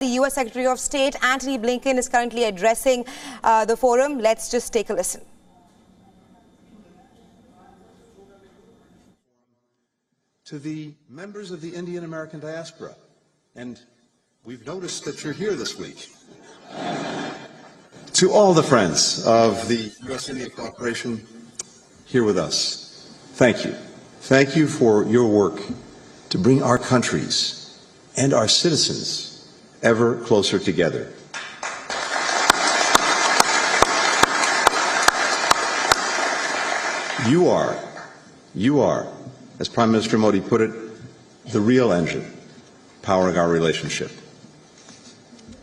The U.S. Secretary of State, Antony Blinken, is currently addressing the forum. Let's just take a listen. To the members of the Indian American diaspora, and we've noticed that you're here this week. To all the friends of the U.S.-India cooperation here with us, thank you. Thank you for your work to bring our countries and our citizens ever closer together. You are, as Prime Minister Modi put it, the real engine powering our relationship.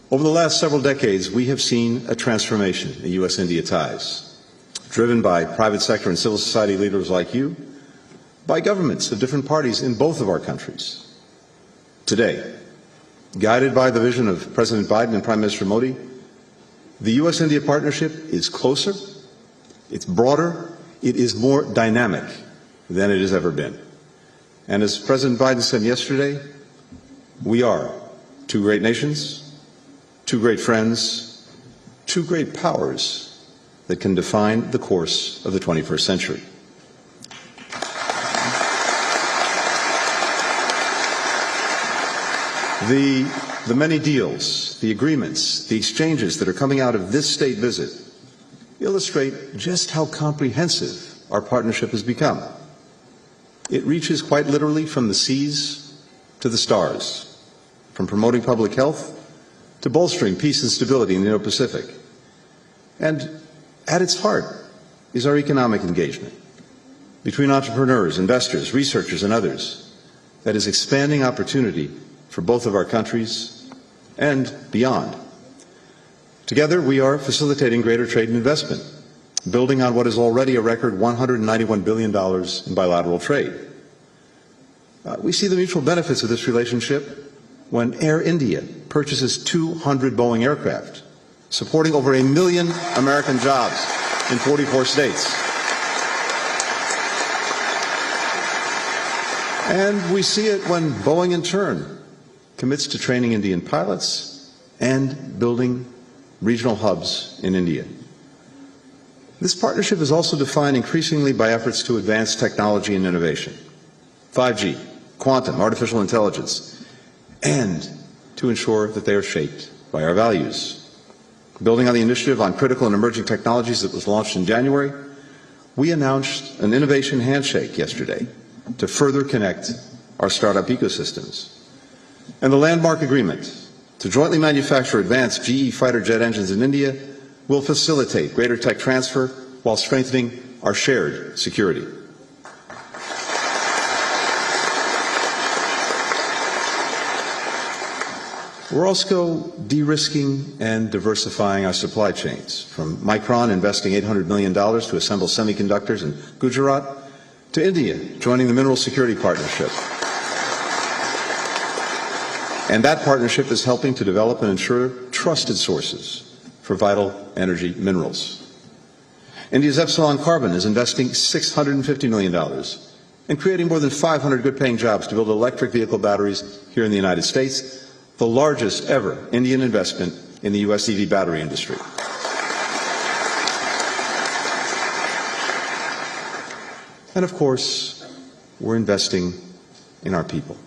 Over the last several decades, we have seen a transformation in U.S.-India ties, driven by private sector and civil society leaders like you, by governments of different parties in both of our countries. Today, guided by the vision of President Biden and Prime Minister Modi, the U.S.-India partnership is closer, it's broader, it is more dynamic than it has ever been. And as President Biden said yesterday, we are two great nations, two great friends, two great powers that can define the course of the 21st century. The many deals, the agreements, the exchanges that are coming out of this state visit illustrate just how comprehensive our partnership has become. It reaches quite literally from the seas to the stars, from promoting public health to bolstering peace and stability in the Indo-Pacific. And at its heart is our economic engagement between entrepreneurs, investors, researchers, and others that is expanding opportunity for both of our countries and beyond. Together, we are facilitating greater trade and investment, building on what is already a record $191 billion in bilateral trade. We see the mutual benefits of this relationship when Air India purchases 200 Boeing aircraft, supporting over 1 million American jobs in 44 states. And we see it when Boeing, in turn, commits to training Indian pilots and building regional hubs in India. This partnership is also defined increasingly by efforts to advance technology and innovation, 5G, quantum, artificial intelligence, and to ensure that they are shaped by our values. Building on the initiative on critical and emerging technologies that was launched in January, we announced an innovation handshake yesterday to further connect our startup ecosystems. And the landmark agreement to jointly manufacture advanced GE fighter jet engines in India will facilitate greater tech transfer while strengthening our shared security. We're also de-risking and diversifying our supply chains, from Micron investing $800 million to assemble semiconductors in Gujarat, to India joining the Mineral Security Partnership. And that partnership is helping to develop and ensure trusted sources for vital energy minerals. India's Epsilon Carbon is investing $650 million and creating more than 500 good-paying jobs to build electric vehicle batteries here in the United States, the largest ever Indian investment in the U.S. EV battery industry. And of course, we're investing in our people.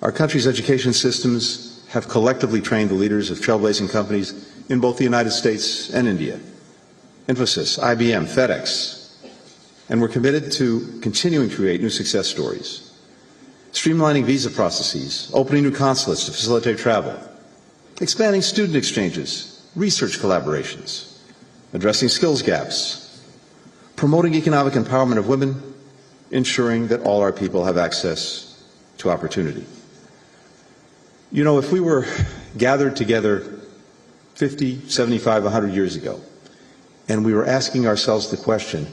Our country's education systems have collectively trained the leaders of trailblazing companies in both the United States and India, Infosys, IBM, FedEx, and we're committed to continuing to create new success stories, streamlining visa processes, opening new consulates to facilitate travel, expanding student exchanges, research collaborations, addressing skills gaps, promoting economic empowerment of women, ensuring that all our people have access to opportunity. You know, if we were gathered together 50, 75, 100 years ago, and we were asking ourselves the question,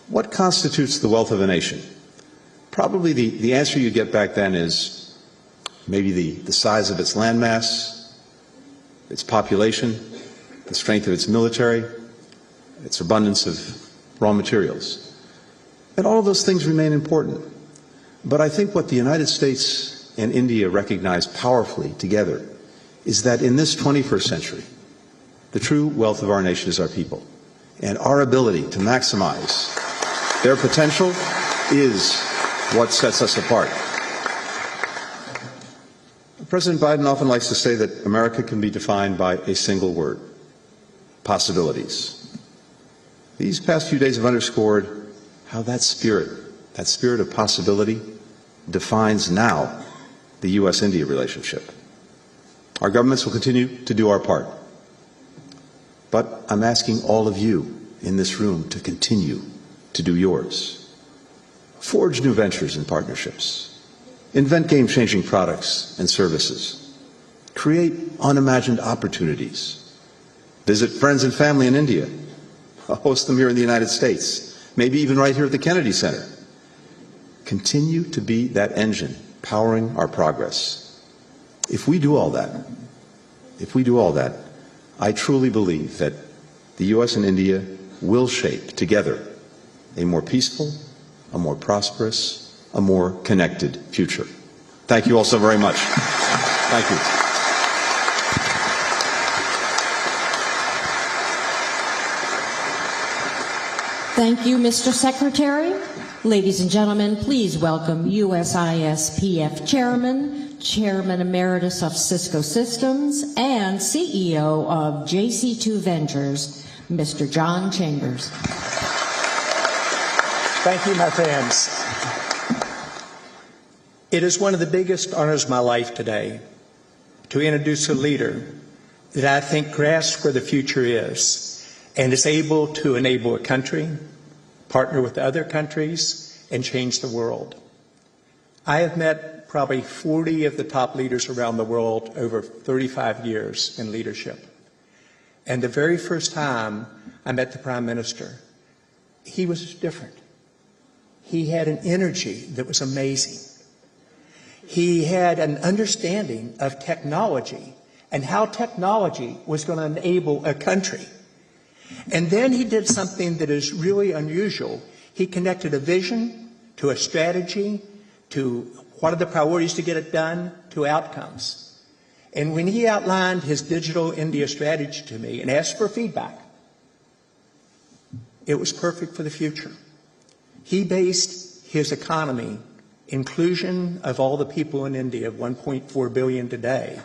what constitutes the wealth of a nation? Probably the answer you get back then is maybe the size of its landmass, its population, the strength of its military, its abundance of raw materials. And all of those things remain important. But I think what the United States and India recognize powerfully together is that in this 21st century, the true wealth of our nation is our people, and our ability to maximize their potential is what sets us apart. President Biden often likes to say that America can be defined by a single word: possibilities. These past few days have underscored how that spirit of possibility, defines now the U.S.-India relationship. Our governments will continue to do our part, but I'm asking all of you in this room to continue to do yours. Forge new ventures and partnerships. Invent game-changing products and services. Create unimagined opportunities. Visit friends and family in India. Host them here in the United States. Maybe even right here at the Kennedy Center. Continue to be that engine powering our progress. If we do all that, I truly believe that the U.S. and India will shape together a more peaceful, a more prosperous, a more connected future. Thank you all so very much. Thank you. Thank you, Mr. Secretary. Ladies and gentlemen, please welcome USISPF Chairman Emeritus of Cisco Systems, and CEO of JC2 Ventures, Mr. John Chambers. Thank you, my friends. It is one of the biggest honors of my life today to introduce a leader that I think grasps where the future is and is able to enable a country, partner with other countries, and change the world. I have met probably 40 of the top leaders around the world over 35 years in leadership. And the very first time I met the Prime Minister, he was different. He had an energy that was amazing. He had an understanding of technology and how technology was going to enable a country. And then he did something that is really unusual. He connected a vision to a strategy, to what are the priorities to get it done, to outcomes. And when he outlined his digital India strategy to me and asked for feedback, it was perfect for the future. He based his economy, inclusion of all the people in India, 1.4 billion today,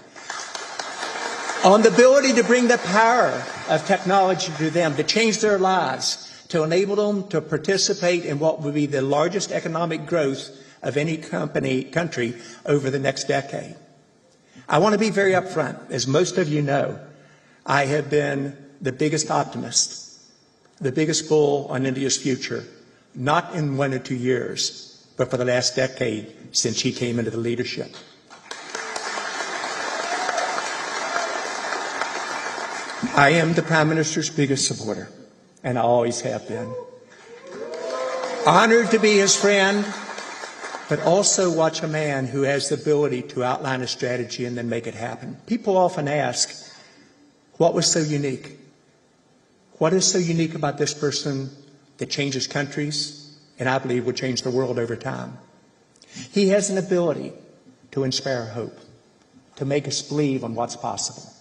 on the ability to bring the power of technology to them, to change their lives, to enable them to participate in what will be the largest economic growth of any country over the next decade. I want to be very upfront. As most of you know, I have been the biggest optimist, the biggest bull on India's future, not in 1 or 2 years, but for the last decade since he came into the leadership. I am the Prime Minister's biggest supporter, and I always have been. Honored to be his friend, but also watch a man who has the ability to outline a strategy and then make it happen. People often ask, what was so unique? What is so unique about this person that changes countries, and I believe will change the world over time? He has an ability to inspire hope, to make us believe on what's possible.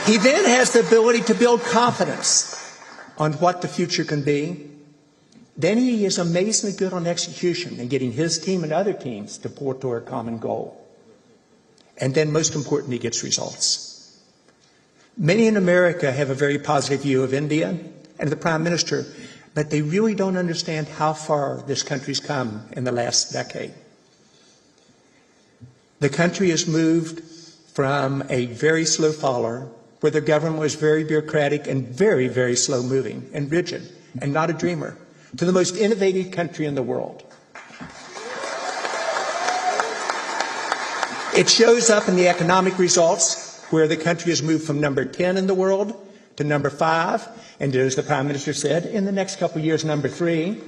He then has the ability to build confidence on what the future can be. Then he is amazingly good on execution and getting his team and other teams to pour toward a common goal. And then most important, he gets results. Many in America have a very positive view of India and the Prime Minister, but they really don't understand how far this country's come in the last decade. The country has moved from a very slow follower, where the government was very bureaucratic and very, very slow moving and rigid and not a dreamer, to the most innovative country in the world. It shows up in the economic results, where the country has moved from number 10 in the world to number 5, and as the Prime Minister said, in the next couple of years, number 3.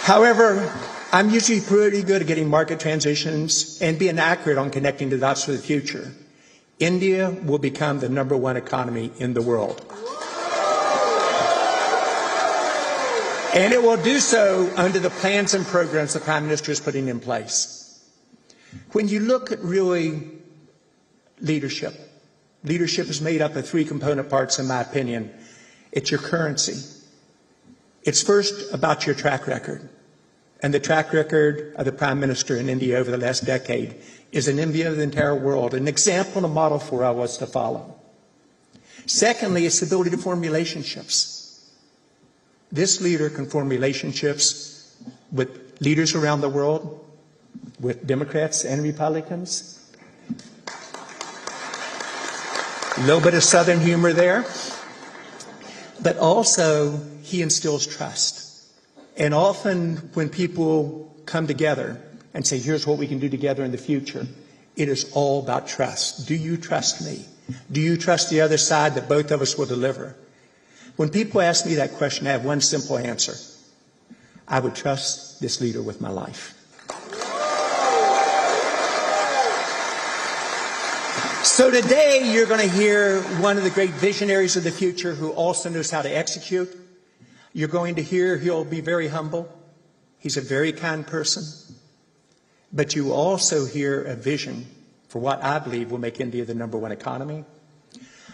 However, I'm usually pretty good at getting market transitions and being accurate on connecting the dots for the future. India will become the number 1 economy in the world. And it will do so under the plans and programs the Prime Minister is putting in place. When you look at really leadership, leadership is made up of three component parts, in my opinion. It's your currency. It's first about your track record. And the track record of the Prime Minister in India over the last decade is an envy of the entire world, an example and a model for us to follow. Secondly, it's the ability to form relationships. This leader can form relationships with leaders around the world, with Democrats and Republicans. A little bit of Southern humor there. But also, he instills trust. And often when people come together and say, here's what we can do together in the future, it is all about trust. Do you trust me? Do you trust the other side that both of us will deliver? When people ask me that question, I have one simple answer. I would trust this leader with my life. So today you're going to hear one of the great visionaries of the future who also knows how to execute. You're going to hear he'll be very humble. He's a very kind person. But you also hear a vision for what I believe will make India the #1 economy.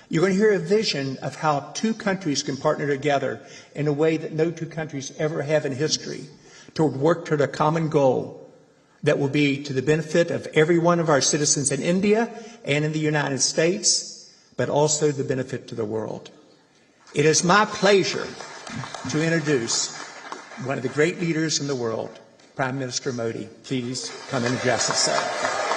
You're going to hear a vision of how two countries can partner together in a way that no two countries ever have in history to work toward a common goal that will be to the benefit of every one of our citizens in India and in the United States, but also the benefit to the world. It is my pleasure to introduce one of the great leaders in the world, Prime Minister Modi. Please come and address us, sir.